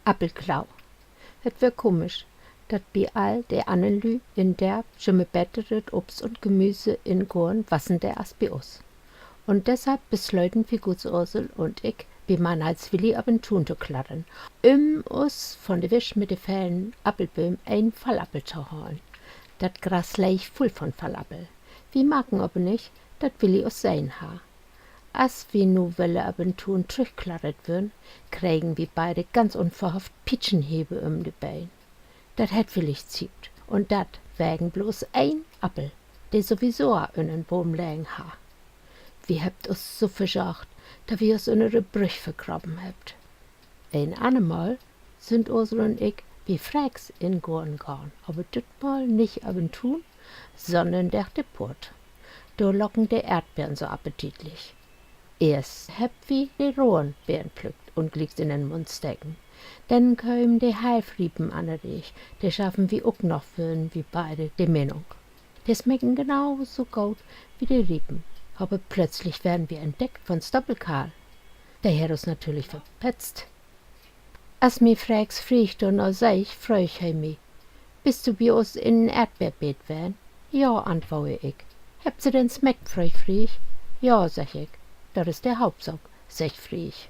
Appelklau. Het wär komisch, dat bi all de annen Lü in der schon betteret Obst und Gemüse in Gorn wassender as bi us. Und deshalb besleuten wir Gutsursel und ich, wie man als Willi ab und tun zu klarren, us von de Wisch mit de fällen Appelböhm ein Fallappel zu holen. Dat Gras leich voll von Fallappel. Wir magen aber nicht, dat Willi us sein ha. As wir nu welle ab und tun trüchklarret würden, kriegen wir beide ganz unverhofft Pitschenhebe de Bein. Dat het Willi zieht. Und dat wägen bloß ein Appel, der sowieso in den Boom lägen ha. Wie habt us so verjacht, da wir us in de Brüch vergraben habt. Ein andermal sind Ursel und ich wie Frex in Gorn gegangen, aber ditmal nicht ab und tun, sondern der Port. Da locken de Erdbeeren so appetitlich. Erst habt wir de rohen Beeren pflückt und gliegt in den Mund stecken. Dann kämen de Heilfriepen an der Weg, de schaffen wir auch noch für wie beide de Meinung. De schmecken genau so gut wie de Riepen. Aber plötzlich werden wir entdeckt von Stoppelkarl. Der hat uns natürlich verpetzt. As mi fragst, friech du no sag ich, freu ich mi. Bist du bei uns in ein Erdbeerbeet wern? Ja, antworte ich. Habt sie denn schmeckt, freu friech? Ja, sag ich. Das ist der Hauptsache, sag friech.